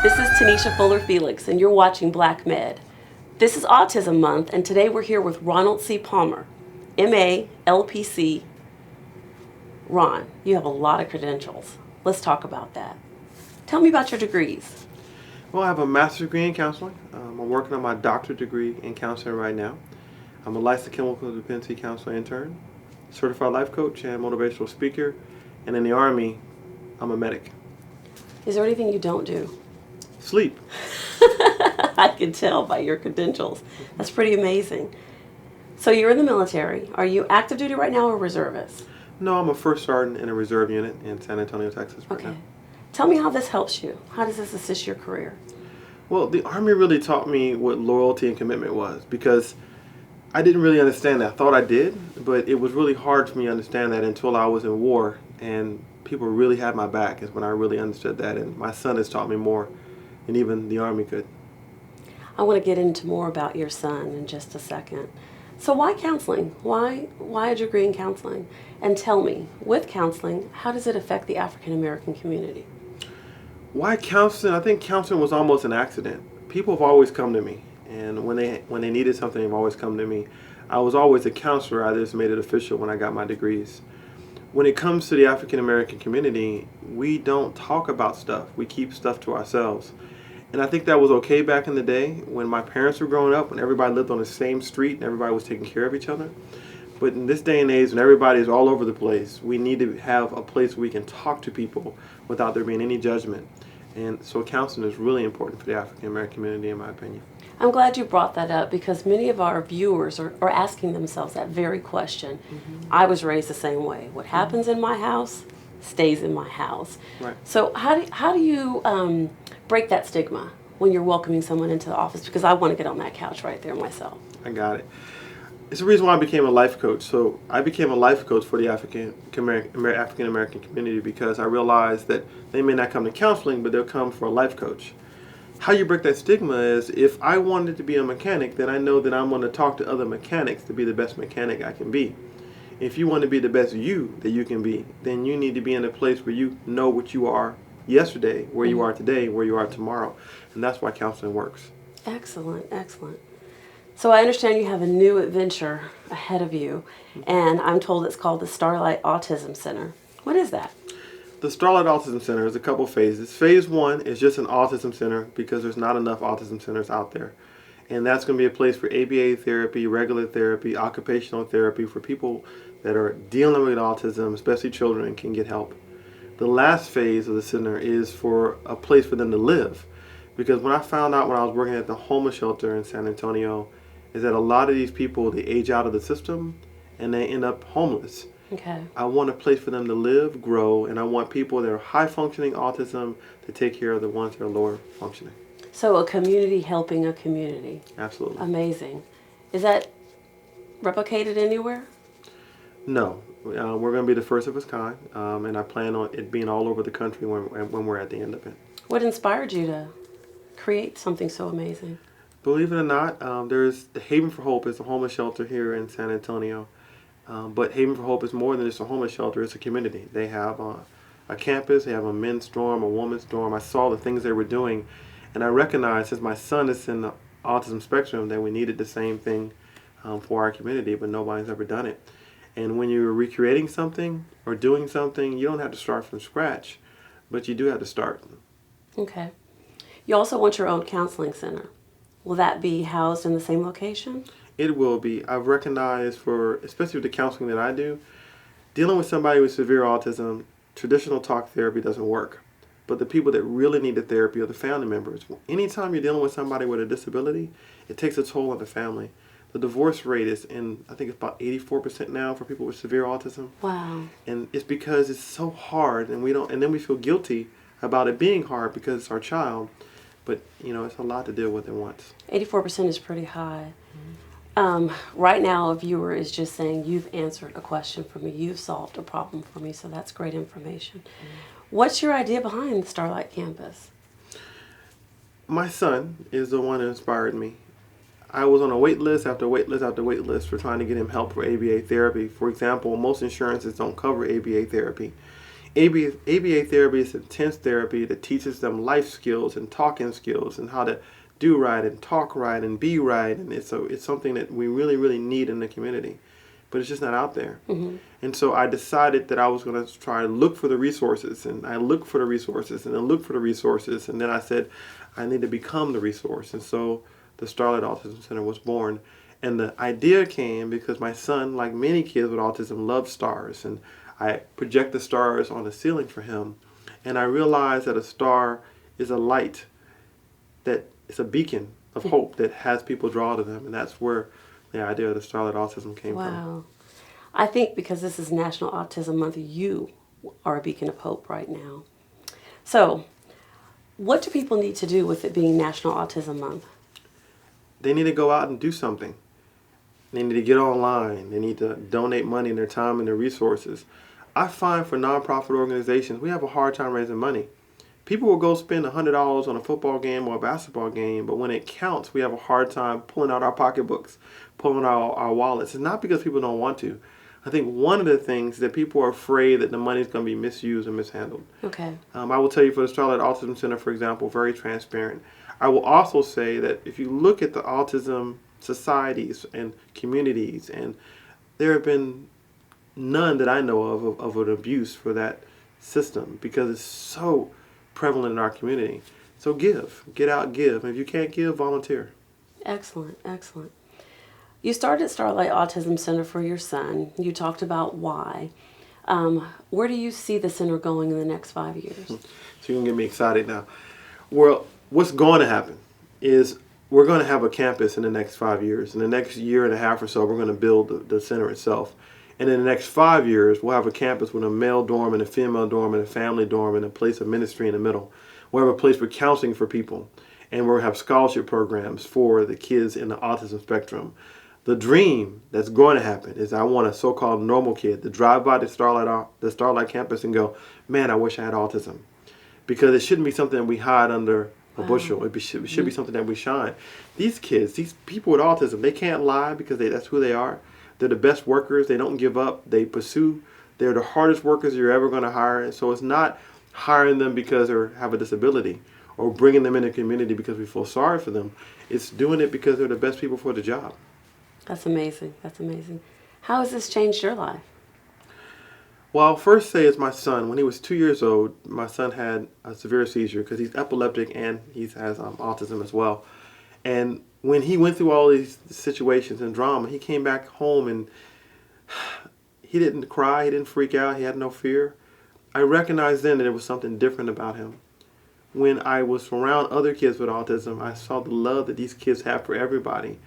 This is Tanisha Fuller-Felix, and you're watching Black Med. This is Autism Month, and today we're here with Ronald C. Palmer, MA, LPC. Ron, you have a lot of credentials. Let's talk about that. Tell me about your degrees. Well, I have a master's degree in counseling. I'm working on my doctorate degree in counseling right now. I'm a licensed chemical dependency counselor intern, certified life coach, and motivational speaker. And in the Army, I'm a medic. Is there anything you don't do? Sleep. I can tell by your credentials. That's pretty amazing. So you're in the military. Are you active duty right now or reservist? No, I'm a first sergeant in a reserve unit in San Antonio, Texas right now. Tell me how this helps you. How does this assist your career? Well, the Army really taught me what loyalty and commitment was, because I didn't really understand that. I thought I did, but it was really hard for me to understand that until I was in war and people really had my back is when I really understood that. And my son has taught me more than even the Army could. I want to get into more about your son in just a second. So why counseling? Why a degree in counseling? And tell me, with counseling, how does it affect the African American community? Why counseling? I think counseling was almost an accident. People have always come to me, and when they needed something, they've always come to me. I was always a counselor. I just made it official when I got my degrees. When it comes to the African American community, we don't talk about stuff. We keep stuff to ourselves. And I think that was okay back in the day when my parents were growing up, when everybody lived on the same street and everybody was taking care of each other. But in this day and age, when everybody is all over the place, we need to have a place where we can talk to people without there being any judgment. And so counseling is really important for the African American community, in my opinion. I'm glad you brought that up because many of our viewers are asking themselves that very question. I was raised the same way. What happens in my house stays in my house. Right. So how do you break that stigma when you're welcoming someone into the office? Because I want to get on that couch right there myself. I got it. It's the reason why I became a life coach. So I became a life coach for the African American community because I realized that they may not come to counseling, but they'll come for a life coach. How you break that stigma is, if I wanted to be a mechanic, then I know that I'm going to talk to other mechanics to be the best mechanic I can be. If you want to be the best you that you can be, then you need to be in a place where you know what you are yesterday, where you are today, where you are tomorrow. And that's why counseling works. Excellent, excellent. So I understand you have a new adventure ahead of you, and I'm told it's called the Starlight Autism Center. What is that? The Starlight Autism Center is a couple phases. Phase 1 is just an autism center because there's not enough autism centers out there. And that's going to be a place for ABA therapy, regular therapy, occupational therapy for people that are dealing with autism, especially children, and can get help. The last phase of the center is for a place for them to live. Because when I found out when I was working at the homeless shelter in San Antonio, is that a lot of these people, they age out of the system and they end up homeless. Okay. I want a place for them to live, grow, and I want people that are high functioning autism to take care of the ones that are lower functioning. So a community helping a community. Absolutely. Amazing. Is that replicated anywhere? No. We're going to be the first of its kind, and I plan on it being all over the country when we're at the end of it. What inspired you to create something so amazing? Believe it or not, there's the Haven for Hope is a homeless shelter here in San Antonio. But Haven for Hope is more than just a homeless shelter. It's a community. They have a campus. They have a men's dorm, a women's dorm. I saw the things they were doing, and I recognized, since my son is in the autism spectrum, that we needed the same thing for our community, but nobody's ever done it. And when you're recreating something or doing something, you don't have to start from scratch, but you do have to start. Okay. You also want your own counseling center. Will that be housed in the same location? It will be. I've recognized, especially with the counseling that I do, dealing with somebody with severe autism, traditional talk therapy doesn't work. But the people that really need the therapy are the family members. Anytime you're dealing with somebody with a disability, it takes a toll on the family. The divorce rate is I think it's about 84% now for people with severe autism. Wow. And it's because it's so hard, and then we feel guilty about it being hard because it's our child. But, it's a lot to deal with at once. 84% is pretty high. Right now, a viewer is just saying, you've answered a question for me, you've solved a problem for me, so that's great information. What's your idea behind the Starlight Campus? My son is the one who inspired me. I was on a wait list after wait list after wait list for trying to get him help for ABA therapy. For example, most insurances don't cover ABA therapy. ABA therapy is intense therapy that teaches them life skills and talking skills and how to do right and talk right and be right. And it's something that we really, really need in the community, but it's just not out there. Mm-hmm. And so I decided that I was going to try to look for the resources, and I looked for the resources, and then looked for the resources, and then I said, I need to become the resource. And so the Starlight Autism Center was born. And the idea came because my son, like many kids with autism, loves stars. And I project the stars on the ceiling for him. And I realized that a star is a light, that it's a beacon of hope that has people draw to them. And that's where the idea of the Starlight Autism came from. Wow. I think because this is National Autism Month, you are a beacon of hope right now. So, what do people need to do with it being National Autism Month? They need to go out and do something. They need to get online. They need to donate money and their time and their resources. I find for nonprofit organizations, we have a hard time raising money. People will go spend $100 on a football game or a basketball game, but when it counts, we have a hard time pulling out our pocketbooks, pulling out our wallets. It's not because people don't want to. I think one of the things that people are afraid that the money is going to be misused and mishandled. Okay. I will tell you for the Starlight Autism Center, for example, very transparent. I will also say that if you look at the autism societies and communities, and there have been none that I know of an abuse for that system because it's so prevalent in our community. So give, get out, give. And if you can't give, volunteer. Excellent, excellent. You started Starlight Autism Center for your son. You talked about why. Where do you see the center going in the next 5 years? So you're going to get me excited now. Well, what's going to happen is we're going to have a campus in the next 5 years. In the next year and a half or so, we're going to build the center itself. And in the next 5 years, we'll have a campus with a male dorm and a female dorm and a family dorm and a place of ministry in the middle. We'll have a place for counseling for people. And we'll have scholarship programs for the kids in the autism spectrum. The dream that's going to happen is I want a so-called normal kid to drive by the Starlight campus and go, man, I wish I had autism. Because it shouldn't be something that we hide under a bushel. It should be something that we shine. These kids, these people with autism, they can't lie because that's who they are. They're the best workers. They don't give up. They pursue. They're the hardest workers you're ever going to hire. So it's not hiring them because they have a disability or bringing them in the community because we feel sorry for them. It's doing it because they're the best people for the job. That's amazing. That's amazing. How has this changed your life? Well, I'll first say it's my son. When he was 2 years old, my son had a severe seizure because he's epileptic and he has autism as well. And when he went through all these situations and drama, he came back home and he didn't cry, he didn't freak out, he had no fear. I recognized then that there was something different about him. When I was around other kids with autism, I saw the love that these kids have for everybody.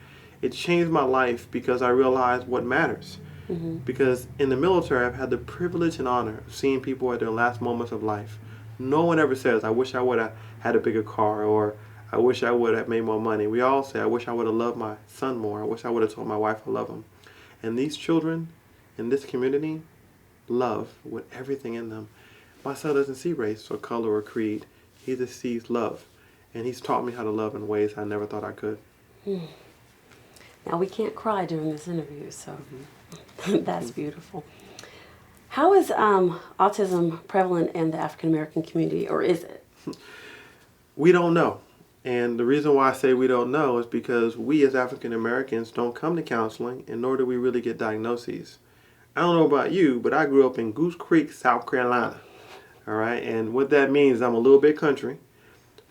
It changed my life because I realized what matters. Mm-hmm. Because in the military, I've had the privilege and honor of seeing people at their last moments of life. No one ever says, I wish I would have had a bigger car, or I wish I would have made more money. We all say, I wish I would have loved my son more. I wish I would have told my wife I love him. And these children in this community love with everything in them. My son doesn't see race or color or creed. He just sees love. And he's taught me how to love in ways I never thought I could. Now, we can't cry during this interview, so that's beautiful. How is autism prevalent in the African American community, or is it? We don't know. And the reason why I say we don't know is because we as African Americans don't come to counseling, and nor do we really get diagnoses. I don't know about you, but I grew up in Goose Creek, South Carolina. All right, and what that means is I'm a little bit country,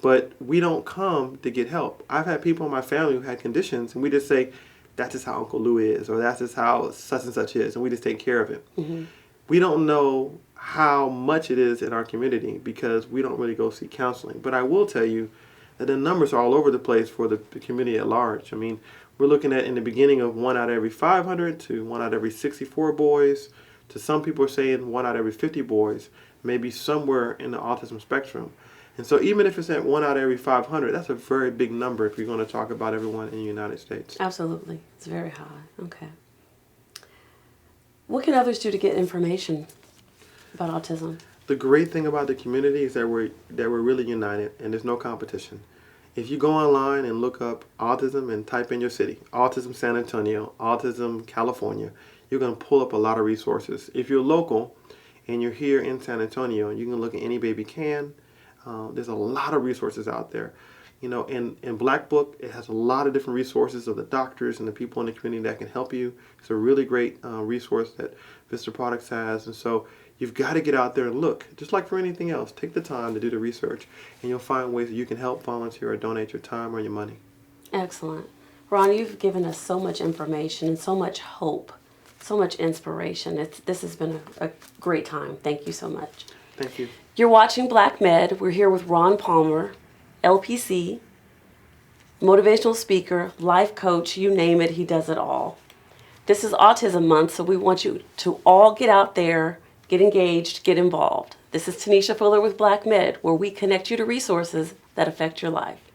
but we don't come to get help. I've had people in my family who had conditions, and we just say, that's just how Uncle Lou is, or that's just how such and such is, and we just take care of it. Mm-hmm. We don't know how much it is in our community because we don't really go seek counseling. But I will tell you that the numbers are all over the place for the community at large. I mean, we're looking at in the beginning of 1 out of every 500 to 1 out of every 64 boys, to some people are saying 1 out of every 50 boys, maybe somewhere in the autism spectrum. And so even if it's at 1 out of every 500, that's a very big number if you're going to talk about everyone in the United States. Absolutely. It's very high. Okay. What can others do to get information about autism? The great thing about the community is that we're really united and there's no competition. If you go online and look up autism and type in your city, Autism San Antonio, Autism California, you're going to pull up a lot of resources. If you're local and you're here in San Antonio, you can look at Any Baby Can. There's a lot of resources out there. You know, in Black Book, it has a lot of different resources of the doctors and the people in the community that can help you. It's a really great resource that Vista Products has. And so you've got to get out there and look. Just like for anything else, take the time to do the research, and you'll find ways that you can help, volunteer, or donate your time or your money. Excellent. Ron, you've given us so much information and so much hope, so much inspiration. This has been a great time. Thank you so much. Thank you. You're watching Black Med. We're here with Ron Palmer, LPC, motivational speaker, life coach, you name it, he does it all. This is Autism Month, so we want you to all get out there, get engaged, get involved. This is Tanisha Fuller with Black Med, where we connect you to resources that affect your life.